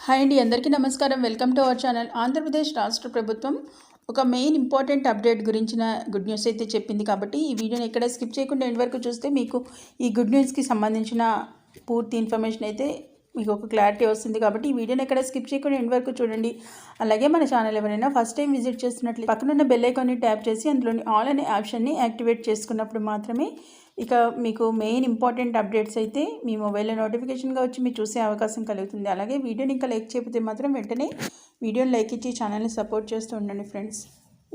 Hi అండి, అందరికీ నమస్కారం. Welcome to our channel. Andhra Pradesh రాష్ట్ర ప్రభుత్వం ఒక మెయిన్ ఇంపార్టెంట్ అప్డేట్ గురించిన గుడ్ న్యూస్ అయితే చెప్పింది. కాబట్టి ఈ వీడియోని ఎక్కడ స్కిప్ చేయకుండా ఎండ్ వరకు చూస్తే మీకు ఈ గుడ్ న్యూస్కి సంబంధించిన పూర్తి ఇన్ఫర్మేషన్ అయితే మీకు ఒక క్లారిటీ వస్తుంది. కాబట్టి ఈ వీడియోని ఎక్కడ స్కిప్ చేయకుండా ఎండ్ వరకు చూడండి. అలాగే మన ఛానల్ ఎవరైనా ఫస్ట్ టైం విజిట్ చేస్తున్నట్లయితే పక్కనున్న బెల్ ఐకాన్ని ట్యాప్ చేసి అందులోని ఆల్ అనే ఆప్షన్ని యాక్టివేట్ చేసుకున్నప్పుడు మాత్రమే ఇక మీకు మెయిన్ ఇంపార్టెంట్ అప్డేట్స్ అయితే మీ మొబైల్లో నోటిఫికేషన్గా వచ్చి మీరు చూసే అవకాశం కలుగుతుంది. అలాగే వీడియోని ఇంకా లైక్ చేయకపోతే మాత్రం వెంటనే వీడియోని లైక్ ఇచ్చి ఛానల్ని సపోర్ట్ చేస్తూ ఉండండి ఫ్రెండ్స్.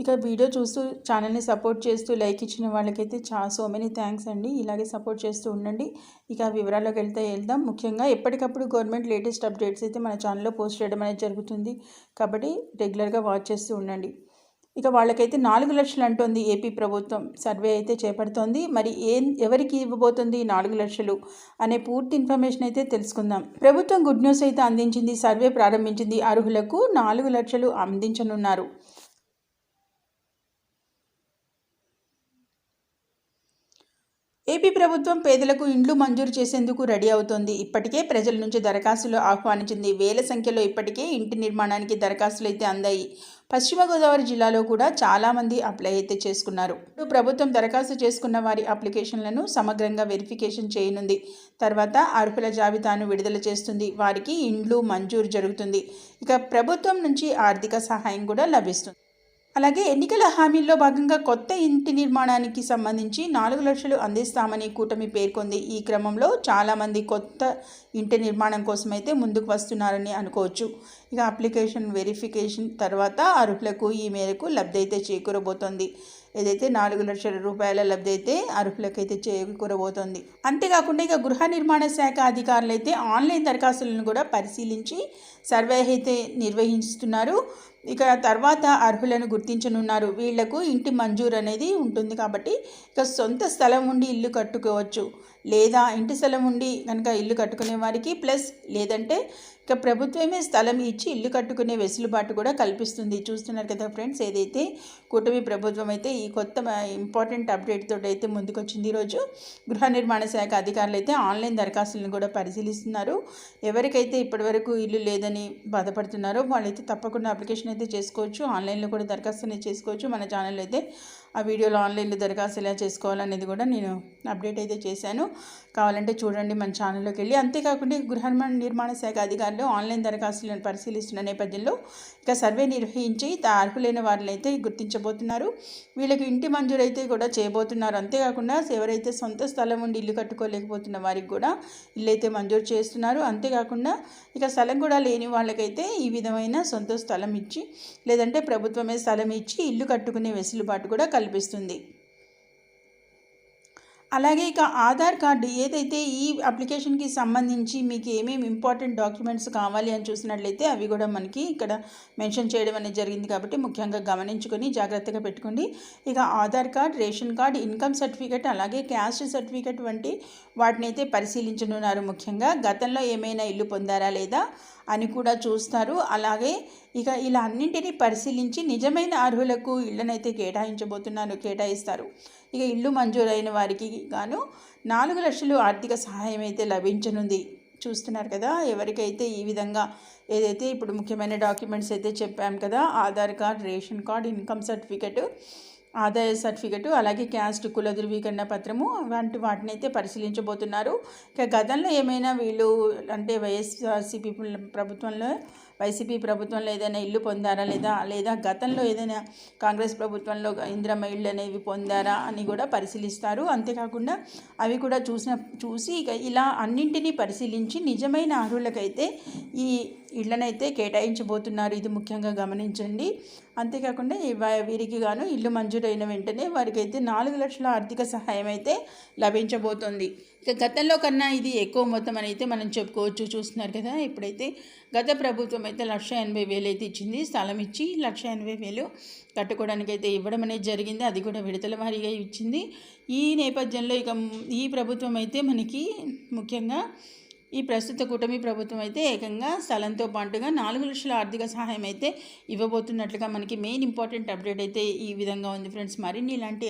ఇక వీడియో చూస్తూ ఛానల్ని సపోర్ట్ చేస్తూ లైక్ ఇచ్చిన వాళ్ళకైతే సో మెనీ థ్యాంక్స్ అండి. ఇలాగే సపోర్ట్ చేస్తూ ఉండండి. ఇక వివరాల్లోకి వెళ్దాం. ముఖ్యంగా ఎప్పటికప్పుడు గవర్నమెంట్ లేటెస్ట్ అప్డేట్స్ అయితే మన ఛానల్లో పోస్ట్ చేయడం అనేది జరుగుతుంది. కాబట్టి రెగ్యులర్గా వాచ్ చేస్తూ ఉండండి. ఇక వాళ్ళకైతే 4 లక్షలు అంటోంది ఏపీ ప్రభుత్వం. సర్వే అయితే చేపడుతోంది. మరి ఎవరికి ఇవ్వబోతుంది 4 లక్షలు అనే పూర్తి ఇన్ఫర్మేషన్ అయితే తెలుసుకుందాం. ప్రభుత్వం గుడ్ న్యూస్ అయితే అందించింది. సర్వే ప్రారంభించింది. అర్హులకు 4 లక్షలు అందించనున్నారు. ఏపీ ప్రభుత్వం పేదలకు ఇండ్లు మంజూరు చేసేందుకు రెడీ అవుతోంది. ఇప్పటికే ప్రజల నుంచి దరఖాస్తులు ఆహ్వానించింది. వేల సంఖ్యలో ఇప్పటికే ఇంటి నిర్మాణానికి దరఖాస్తులు అయితే అందాయి. పశ్చిమ గోదావరి జిల్లాలో కూడా చాలామంది అప్లై అయితే చేసుకున్నారు. ప్రభుత్వం దరఖాస్తు చేసుకున్న వారి అప్లికేషన్లను సమగ్రంగా వెరిఫికేషన్ చేయనుంది. తర్వాత అర్హుల జాబితాను విడుదల చేస్తుంది. వారికి ఇండ్లు మంజూరు జరుగుతుంది. ఇక ప్రభుత్వం నుంచి ఆర్థిక సహాయం కూడా లభిస్తుంది. అలాగే ఎన్నికల హామీల్లో భాగంగా కొత్త ఇంటి నిర్మాణానికి సంబంధించి 4 లక్షలు అందిస్తామని కూటమి పేర్కొంది. ఈ క్రమంలో చాలామంది కొత్త ఇంటి నిర్మాణం కోసం అయితే ముందుకు వస్తున్నారని అనుకోవచ్చు. ఇక అప్లికేషన్ వెరిఫికేషన్ తర్వాత అర్హులకు ఈ మేరకు లబ్ధి అయితే చేకూరబోతోంది. ఏదైతే 4 లక్షల రూపాయల లబ్ధి అయితే అర్హులకైతే చేకూరబోతోంది. అంతేకాకుండా ఇక గృహ నిర్మాణ శాఖ అధికారులు అయితే ఆన్లైన్ దరఖాస్తులను కూడా పరిశీలించి సర్వే అయితే నిర్వహిస్తున్నారు. ఇక తర్వాత అర్హులను గుర్తించనున్నారు. వీళ్లకు ఇంటి మంజూరు అనేది ఉంటుంది. కాబట్టి ఇక సొంత స్థలం ఉండి ఇల్లు కట్టుకోవచ్చు, లేదా ఇంటి స్థలం ఉండి కనుక ఇల్లు కట్టుకునే వారికి ప్లస్ లేదంటే ఇక ప్రభుత్వమే స్థలం ఇచ్చి ఇల్లు కట్టుకునే వెసులుబాటు కూడా కల్పిస్తుంది. చూస్తున్నారు కదా ఫ్రెండ్స్, ఏదైతే కూటమి ప్రభుత్వం అయితే ఈ కొత్త ఇంపార్టెంట్ అప్డేట్ తోటి అయితే ముందుకొచ్చింది. ఈరోజు గృహ నిర్మాణ శాఖ అధికారులు అయితే ఆన్లైన్ దరఖాస్తులను కూడా పరిశీలిస్తున్నారు. ఎవరికైతే ఇప్పటివరకు ఇల్లు లేదని బాధపడుతున్నారో వాళ్ళైతే తప్పకుండా అప్లికేషన్ అయితే చేసుకోవచ్చు. ఆన్లైన్లో కూడా దరఖాస్తు అనేది చేసుకోవచ్చు. మన ఛానల్ అయితే ఆ వీడియోలో ఆన్లైన్లో దరఖాస్తు ఎలా చేసుకోవాలనేది కూడా నేను అప్డేట్ అయితే చేశాను. కావాలంటే చూడండి మన ఛానల్లోకి వెళ్ళి. అంతేకాకుండా గృహ నిర్మాణ శాఖ అధికారులు ఆన్లైన్ దరఖాస్తులను పరిశీలిస్తున్న నేపథ్యంలో ఇక సర్వే నిర్వహించి అర్హులైన వారిని అయితే గుర్తించబోతున్నారు. వీళ్ళకి ఇంటి మంజూరు అయితే కూడా చేయబోతున్నారు. అంతేకాకుండా ఎవరైతే సొంత స్థలం ఉండి ఇల్లు కట్టుకోలేకపోతున్న వారికి కూడా ఇల్లు అయితే మంజూరు చేస్తున్నారు. అంతేకాకుండా ఇక స్థలం కూడా లేని వాళ్ళకైతే ఈ విధమైన సొంత స్థలం ఇచ్చి లేదంటే ప్రభుత్వమే స్థలం ఇచ్చి ఇల్లు కట్టుకునే వెసులుబాటు కూడా కల్పిస్తుంది. అలాగే ఇక ఆధార్ కార్డు ఏదైతే ఈ అప్లికేషన్కి సంబంధించి మీకు ఏమేమి ఇంపార్టెంట్ డాక్యుమెంట్స్ కావాలి అని చూసినట్లయితే అవి కూడా మనకి ఇక్కడ మెన్షన్ చేయడం అనేది జరిగింది. కాబట్టి ముఖ్యంగా గమనించుకొని జాగ్రత్తగా పెట్టుకోండి. ఇక Aadhaar card, ration card, income certificate, అలాగే క్యాస్ట్ సర్టిఫికేట్ వంటి వాటిని అయితే పరిశీలించనున్నారు. ముఖ్యంగా గతంలో ఏమైనా ఇల్లు పొందారా లేదా అని కూడా చూస్తారు. అలాగే ఇక ఇలా అన్నింటినీ పరిశీలించి నిజమైన అర్హులకు ఇళ్లనైతే కేటాయిస్తారు. ఇక ఇల్లు మంజూరైన వారికి గాను 4 లక్షలు ఆర్థిక సహాయం అయితే లభించనుంది. చూస్తున్నారు కదా, ఎవరికైతే ఈ విధంగా ఏదైతే ఇప్పుడు ముఖ్యమైన డాక్యుమెంట్స్ అయితే చెప్పాం కదా, Aadhaar card, ration card, income certificate, ఆదాయ సర్టిఫికెట్, అలాగే క్యాస్ట్ కుల ధృవీకరణ పత్రము వంటి వాటిని అయితే పరిశీలించబోతున్నారు. ఇక గతంలో ఏమైనా వీళ్ళు అంటే వైసీపీ ప్రభుత్వంలో ఏదైనా ఇల్లు పొందారా లేదా గతంలో ఏదైనా కాంగ్రెస్ ప్రభుత్వంలో ఇందిరమ్మ ఇళ్ళు అనేవి పొందారా అని కూడా పరిశీలిస్తారు. అంతేకాకుండా అవి కూడా చూసి ఇక ఇలా అన్నింటినీ పరిశీలించి నిజమైన అర్హులకైతే ఈ ఇళ్లనైతే కేటాయించబోతున్నారు. ఇది ముఖ్యంగా గమనించండి. అంతేకాకుండా వీరికి గాను ఇల్లు మంజూరైన వెంటనే వారికైతే 4 లక్షల ఆర్థిక సహాయం అయితే లభించబోతోంది. ఇక గతంలో కన్నా ఇది ఎక్కువ మొత్తం అని అయితే మనం చెప్పుకోవచ్చు. చూస్తున్నారు కదా, ఇప్పుడైతే గత ప్రభుత్వం అయితే 1,80,000 అయితే ఇచ్చింది. స్థలం ఇచ్చి 1,80,000 కట్టుకోవడానికి అయితే ఇవ్వడం అనేది జరిగింది. అది కూడా విడతల వారీగా ఇచ్చింది. ఈ నేపథ్యంలో ఇక ఈ ప్రభుత్వం అయితే మనకి ముఖ్యంగా ఈ ప్రస్తుత కూటమి ప్రభుత్వం అయితే ఏకంగా స్థలంతో పాటుగా 4 లక్షల ఆర్థిక సహాయం అయితే ఇవ్వబోతున్నట్లుగా మనకి మెయిన్ ఇంపార్టెంట్ అప్డేట్ అయితే ఈ విధంగా ఉంది ఫ్రెండ్స్. మరిన్ని ఇలాంటి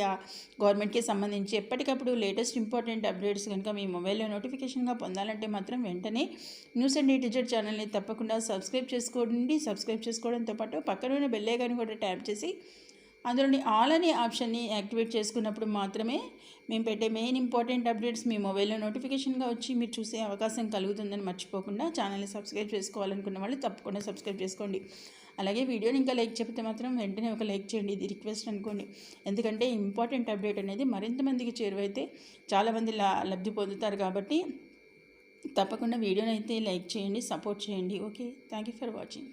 గవర్నమెంట్కి సంబంధించి ఎప్పటికప్పుడు లేటెస్ట్ ఇంపార్టెంట్ అప్డేట్స్ కనుక మీ మొబైల్లో నోటిఫికేషన్గా పొందాలంటే మాత్రం వెంటనే న్యూస్ అండ్ డిజిటల్ ఛానల్ని తప్పకుండా సబ్స్క్రైబ్ చేసుకోండి. సబ్స్క్రైబ్ చేసుకోవడంతో పాటు పక్కన ఉన్న బెల్ ఐకాన్ కూడా ట్యాప్ చేసి అందులోని ఆల్ అనే ఆప్షన్ని యాక్టివేట్ చేసుకున్నప్పుడు మాత్రమే మేము పెట్టే మెయిన్ ఇంపార్టెంట్ అప్డేట్స్ మీ మొబైల్లో నోటిఫికేషన్గా వచ్చి మీరు చూసే అవకాశం కలుగుతుందని మర్చిపోకుండా ఛానల్ని సబ్స్క్రైబ్ చేసుకోవాలనుకున్న వాళ్ళు తప్పకుండా సబ్స్క్రైబ్ చేసుకోండి. అలాగే వీడియోని ఇంకా లైక్ చెప్తే మాత్రం వెంటనే ఒక లైక్ చేయండి, ఇది రిక్వెస్ట్ అనుకోండి. ఎందుకంటే ఇంపార్టెంట్ అప్డేట్ అనేది మరింత మందికి చేరువైతే చాలామంది లబ్ధి పొందుతారు కాబట్టి తప్పకుండా వీడియోని అయితే లైక్ చేయండి, సపోర్ట్ చేయండి. Okay, thank you for watching.